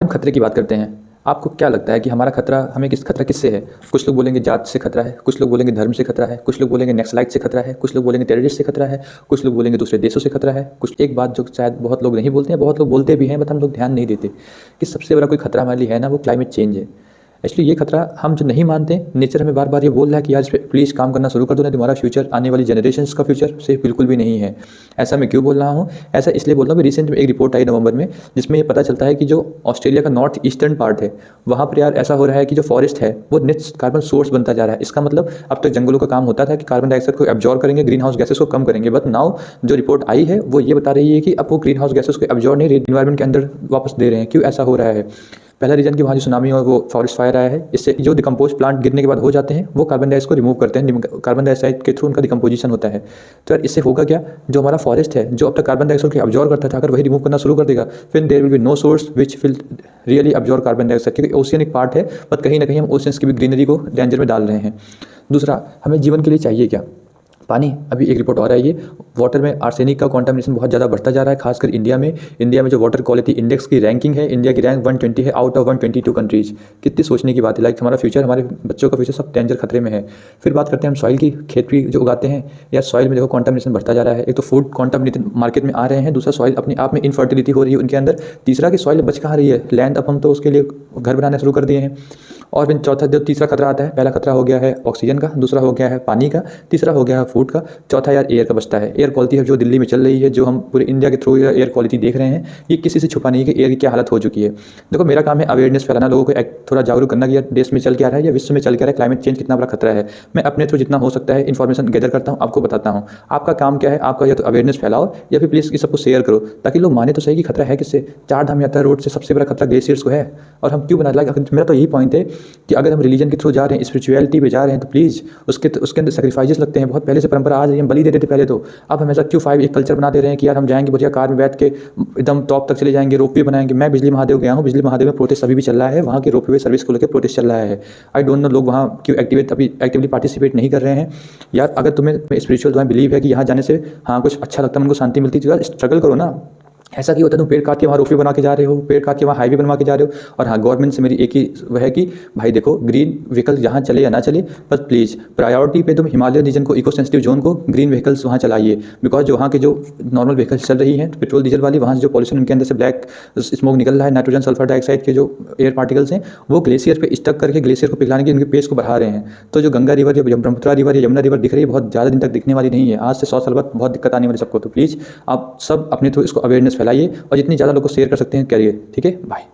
हम खतरे की बात करते हैं। आपको क्या लगता है कि हमारा खतरा हमें खतरा किससे है? कुछ लोग बोलेंगे जात से खतरा है, कुछ लोग बोलेंगे धर्म से खतरा है, कुछ लोग बोलेंगे नक्सलाइट से खतरा है, कुछ लोग बोलेंगे टेररिस्ट से खतरा है, कुछ लोग बोलेंगे दूसरे देशों से खतरा है। कुछ एक बात जो शायद बहुत लोग नहीं बोलते हैं, बहुत लोग बोलते भी हैं बट हम लोग ध्यान नहीं देते कि सबसे बड़ा कोई खतरा हमारे लिए है ना, वो क्लाइमेट चेंज है। एक्चुअली ये खतरा हम जो नहीं मानते, नेचर हमें बार बार ये बोल रहा है कि यार इस पे प्लीज़ काम करना शुरू कर दो, नहीं तुम्हारा फ्यूचर आने वाली जनरेशन्स का फ्यूचर से बिल्कुल भी नहीं है। ऐसा मैं क्यों बोल रहा हूँ? ऐसा इसलिए बोल रहा हूँ कि रिसेंट में एक रिपोर्ट आई नवंबर में, जिसमें ये पता चलता है कि जो ऑस्ट्रेलिया का नॉर्थ ईस्टर्न पार्ट है, वहाँ पर यार ऐसा हो रहा है कि जो फॉरेस्ट है वो नेक्स्ट कार्बन सोर्स बनता जा रहा है। इसका मतलब अब तक जंगलों का काम होता था कि कार्बन डाइऑक्साइड को एब्जॉर्ब करेंगे, ग्रीन हाउस गैसेस को कम करेंगे, बट नाउ जो रिपोर्ट आई है वो ये बता रही है कि अब वो ग्रीन हाउस गैसेस को एब्जॉर्ब नहीं, एनवायरमेंट के अंदर वापस दे रहे हैं। क्यों ऐसा हो रहा है? पहला रीजन कि वहाँ जो सुनामी और वो फॉरेस्ट फायर आया है, इससे जो डिकम्पोज प्लांट गिरने के बाद हो जाते हैं वो कार्बन डाइऑक्साइड को रिमूव करते हैं, कार्बन डाइऑक्साइड के थ्रू उनका डिकम्पोजिशन होता है। तो यार इससे होगा क्या? जो हमारा फॉरेस्ट है जो अब तक कार्बन डाइऑक्साइड को अब्जॉर्ब करता था, अगर वही रिमूव करना शुरू कर देगा, फिर there will be no source which will really absorb carbon dioxide, क्योंकि ओशियन एक पार्ट है, बट कहीं ना कहीं हम ओशियंस की भी ग्रीनरी को डेंजर में डाल रहे हैं। दूसरा, हमें जीवन के लिए चाहिए क्या? पानी। अभी एक रिपोर्ट आ रहा है, ये वाटर में आर्सेनिक का कॉन्टामिनेशन बहुत ज़्यादा बढ़ता जा रहा है, खासकर इंडिया में। इंडिया में जो वाटर क्वालिटी इंडेक्स की रैंकिंग है, इंडिया की रैंक 120 है आउट ऑफ 122 कंट्रीज। कितनी सोचने की बात है, लाइक हमारा फ्यूचर, हमारे बच्चों का फ्यूचर सब डेंजर खतरे में है। फिर बात करते हैं हम सॉइल की, खेत की जो उगाते हैं, या सॉइल में देखो कॉन्टामिनेशन बढ़ता जा रहा है। एक तो फूड कॉन्टामिनेशन मार्केट में आ रहे हैं, दूसरा सॉइल अपने आप में इनफर्टिलिटी हो रही है उनके अंदर, तीसरा कि सॉइल बच कहाँ रही है, लैंड अब हम तो उसके लिए घर बनाना शुरू कर दिए हैं। और फिर चौथा जो तीसरा खतरा आता है, पहला खतरा हो गया है ऑक्सीजन का, दूसरा हो गया है पानी का, तीसरा हो गया है फूड का, चौथा यार एयर का बचता है। एयर क्वालिटी है जो दिल्ली में चल रही है, जो हम पूरे इंडिया के थ्रू एयर क्वालिटी देख रहे हैं, ये किसी से छुपा नहीं है कि एयर की क्या हालत हो चुकी है। देखो मेरा काम है अवेयरनेस फैलाना, लोगों को थोड़ा जागरूक करना कि यार देश में चल क्या रहा है या विश्व में चल क्या रहा है, क्लाइमेट चेंज कितना बड़ा खतरा है। मैं अपने थ्रू जितना हो सकता है इन्फॉर्मेशन गैदर करता हूँ, आपको बताता हूँ। आपका काम क्या है? आपका या तो अवेयरनेस फैलाओ या फिर प्लीज़ इस सबको शेयर करो, ताकि लोग माने तो सही कि खतरा है किससे। चार धाम यात्रा रोड से सबसे बड़ा खतरा ग्लेशियर्स को है, और हम क्यों बना रहे? मेरा तो यही पॉइंट है कि अगर हम रिलीजन के थ्रू जा रहे हैं, स्पिरिचुअलिटी पे जा रहे हैं, तो प्लीज़ उसके अंदर सेक्रीफाइसेस लगते हैं। बहुत पहले से परंपरा आ रही है, हम बलि देते थे पहले तो, अब हम ऐसा क्यों एक कल्चर बना दे रहे हैं कि यार हम जाएंगे बढ़िया कार में बैठ के एकदम टॉप तक चले जाएंगे, रोपवे बनाएंगे। मैं बिजली महादेव गया हूँ, बिजली महादेव में प्रोटेस्ट अभी भी चल रहा है, वहाँ के रोपवे सर्विस को लेकर प्रोटेस्ट चल रहा है। आई डोंट नो लोग वहाँ क्यों एक्टिवली पार्टिसिपेट नहीं कर रहे हैं। यार अगर तुम्हें स्पिरिचुअल तुम्हें बिलीव है कि यहाँ जाने से हाँ कुछ अच्छा लगता है, उनको शांति मिलती है, तो यार स्ट्रगल करो ना। ऐसा क्यों होता है तुम पेड़ काट के वहाँ रोपवे बना के जा रहे हो, पेड़ काट के वहाँ हाईवे बनवा के जा रहे हो। और हाँ, गवर्नमेंट से मेरी एक ही वह है कि भाई देखो ग्रीन व्हीकल जहाँ चले या ना चले, बस प्लीज़ प्रायोरिटी पे तुम हिमालय रीजन को, इको सेंसिटिव जोन को ग्रीन व्हीकल्स वहाँ चलाइए। बिकॉज जो वहाँ के जो नॉर्मल व्हीकल्स चल रही हैं पेट्रोल डीजल वाली, वहाँ से जो पॉल्यूशन उनके अंदर से ब्लैक स्मोक निकल रहा है, नाइट्रोजन सल्फर डाइऑक्साइड के जो एयर पार्टिकल्स हैं, वो ग्लेशियर पे स्टक करके ग्लेशियर को पिघलाने की उनके पेस को बढ़ा रहे हैं। तो जो गंगा रिवर या ब्रह्मपुत्रा रिवर या यमुना रिवर दिख रही है, बहुत ज़्यादा दिन तक दिखने वाली नहीं है, आज से 100 साल बाद बहुत दिक्कत आने वाली सबको। तो प्लीज़ आप सब अपने थ्रू इसको अवेयरनेस फैलाइए, और जितनी ज़्यादा लोग को शेयर कर सकते हैं करिए। ठीक है, बाय।